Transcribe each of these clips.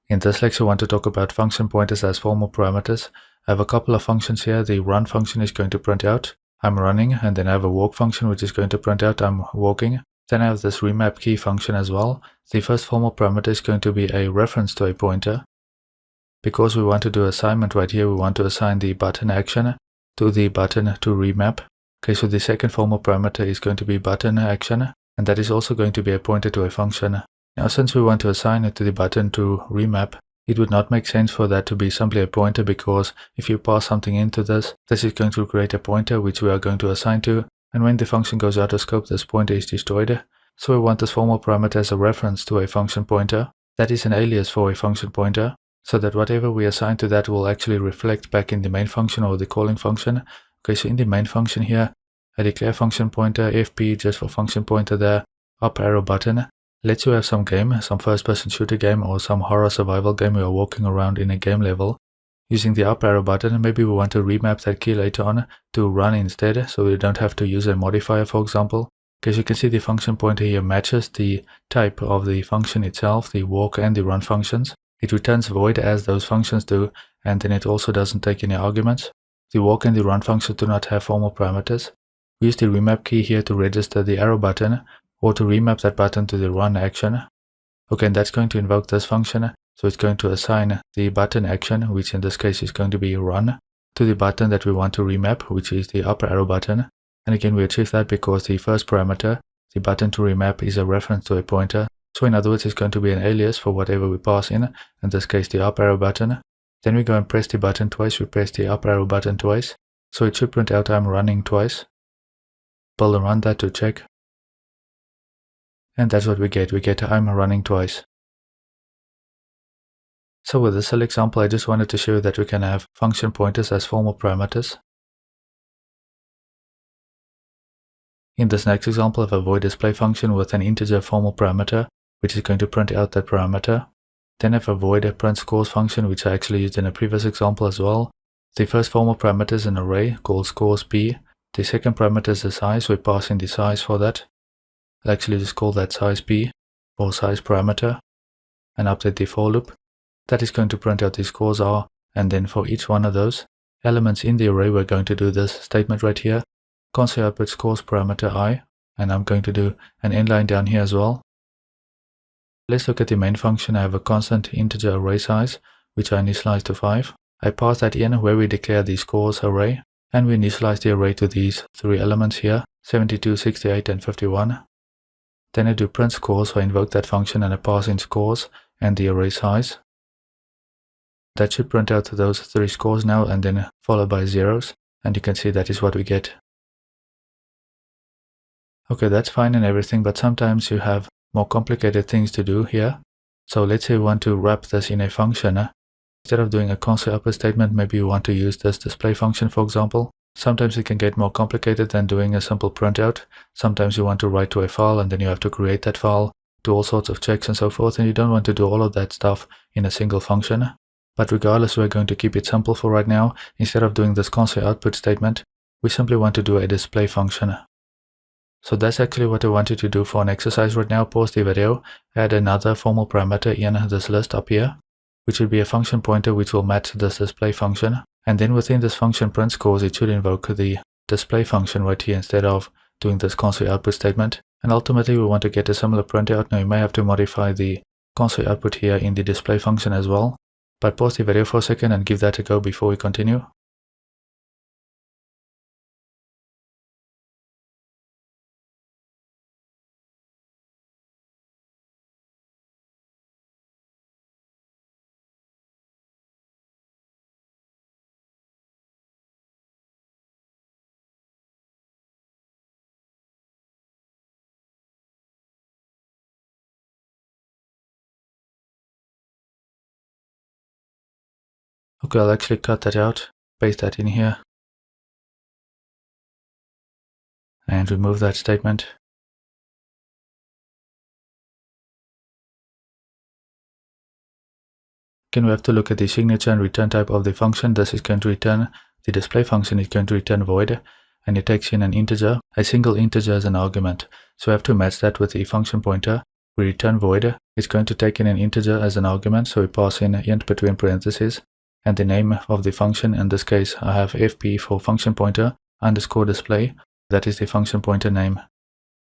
In this lecture, I want to talk about function pointers as formal parameters. I have a couple of functions here. The run function is going to print out I'm running, and then I have a walk function which is going to print out I'm walking. Then I have this remap key function as well. The first formal parameter is going to be a reference to a pointer. Because we want to do assignment right here, we want to assign the button action to the button to remap. Okay, so the second formal parameter is going to be button action, and that is also going to be a pointer to a function. Now, since we want to assign it to the button to remap, it would not make sense for that to be simply a pointer, because if you pass something into this is going to create a pointer which we are going to assign to, and when the function goes out of scope, this pointer is destroyed. So we want this formal parameter as a reference to a function pointer. That is an alias for a function pointer, so that whatever we assign to that will actually reflect back in the main function or the calling function. Okay, so in the main function here, I declare function pointer fp just for function pointer there, up arrow button. Let's say you have some game, some first-person shooter game or some horror survival game. We are walking around in a game level using the up arrow button. Maybe we want to remap that key later on to run instead, so we don't have to use a modifier, for example. As you can see, the function pointer here matches the type of the function itself, the walk and the run functions. It returns void as those functions do, and then it also doesn't take any arguments. The walk and the run functions do not have formal parameters. We use the remap key here to register the arrow button, or to remap that button to the run action. Okay, and that's going to invoke this function. So it's going to assign the button action, which in this case is going to be run, to the button that we want to remap, which is the up arrow button. And again, we achieve that because the first parameter, the button to remap, is a reference to a pointer. So in other words, it's going to be an alias for whatever we pass in this case the up arrow button. Then we go and press the button twice, we press the up arrow button twice. So it should print out I'm running twice. We'll run that to check. And that's what we get I'm running twice. So with this example, I just wanted to show you that we can have function pointers as formal parameters. In this next example, I have a void display function with an integer formal parameter, which is going to print out that parameter. Then I have a void print scores function, which I actually used in a previous example as well. The first formal parameter is an array called scores p. The second parameter is the size, we pass in the size for that. I'll actually just call that size p or size parameter and update the for loop. That is going to print out the scores are, and then for each one of those elements in the array, we're going to do this statement right here. Console output scores parameter I, and I'm going to do an inline down here as well. Let's look at the main function. I have a constant integer array size, which I initialize to 5. I pass that in where we declare the scores array, and we initialize the array to these three elements here, 72, 68, and 51. Then I do print scores, so I invoke that function and I pass in scores and the array size. That should print out those three scores now, and then followed by zeros, and you can see that is what we get. Okay, that's fine and everything, but sometimes you have more complicated things to do here. So let's say we want to wrap this in a function. Instead of doing a console output statement, maybe you want to use this display function, for example. Sometimes it can get more complicated than doing a simple printout. Sometimes you want to write to a file and then you have to create that file, do all sorts of checks and so forth, and you don't want to do all of that stuff in a single function. But regardless, we're going to keep it simple for right now. Instead of doing this console output statement, we simply want to do a display function. So that's actually what I wanted to do for an exercise right now. Pause the video, add another formal parameter in this list up here, which will be a function pointer which will match this display function. And then within this function print scores, it should invoke the display function right here instead of doing this console output statement. And ultimately, we want to get a similar printout. Now you may have to modify the console output here in the display function as well. But pause the video for a second and give that a go before we continue. Okay, I'll actually cut that out, paste that in here, and remove that statement. Again, we have to look at the signature and return type of the function. This is going to return, the display function is going to return void, and it takes in an integer, a single integer as an argument. So we have to match that with the function pointer. we return void. It's going to take in an integer as an argument, so we pass in int between parentheses, and the name of the function. In this case, I have fp for function pointer underscore display. That is the function pointer name.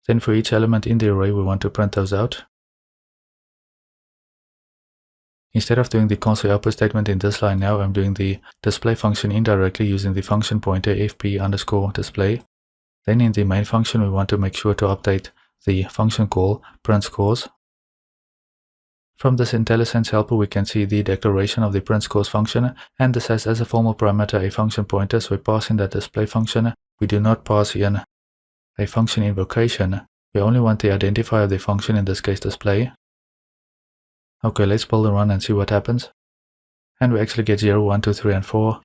Then for each element in the array, we want to print those out. Instead of doing the console output statement in this line now, I'm doing the display function indirectly using the function pointer fp underscore display. Then in the main function, we want to make sure to update the function call print scores. From this IntelliSense helper, we can see the declaration of the print scores function, and this has as a formal parameter a function pointer, so we pass in that display function. We do not pass in a function invocation. We only want the identifier of the function, in this case display. Okay, let's build and run and see what happens. And we actually get 0, 1, 2, 3, and 4.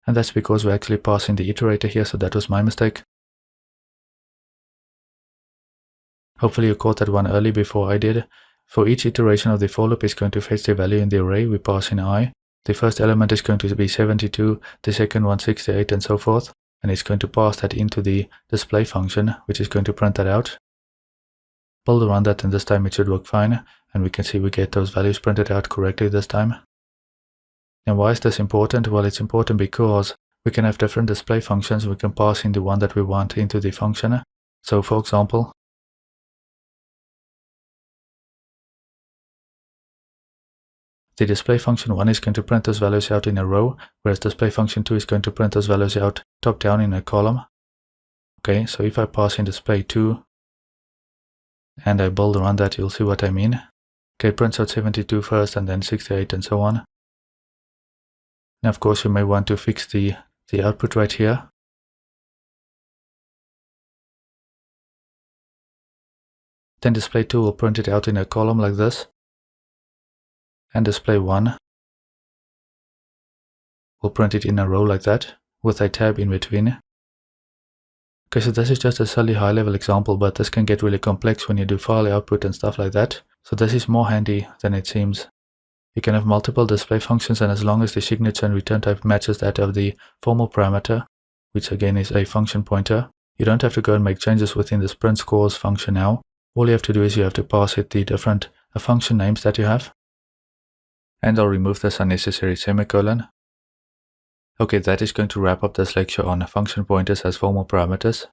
And that's because we're actually passing the iterator here, so that was my mistake. Hopefully you caught that one early before I did. For each iteration of the for loop is going to fetch the value in the array. We pass in I. The first element is going to be 72, the second one 68, and so forth. And it's going to pass that into the display function, which is going to print that out. Build around that, and this time it should work fine. And we can see we get those values printed out correctly this time. Now why is this important? Well, it's important because we can have different display functions. We can pass in the one that we want into the function. So for example, the display function 1 is going to print those values out in a row, whereas display function 2 is going to print those values out top down in a column. Okay, so if I pass in display 2 and I build around that, you'll see what I mean. Okay, it prints out 72 first and then 68 and so on. Now of course you may want to fix the output right here. Then display 2 will print it out in a column like this. And display 1 will print it in a row like that, with a tab in between. Okay, so this is just a silly high-level example, but this can get really complex when you do file output and stuff like that. So this is more handy than it seems. You can have multiple display functions, and as long as the signature and return type matches that of the formal parameter, which again is a function pointer, you don't have to go and make changes within this print scores function now. All you have to do is you have to pass it the different function names that you have. And I'll remove this unnecessary semicolon. Okay, that is going to wrap up this lecture on function pointers as formal parameters.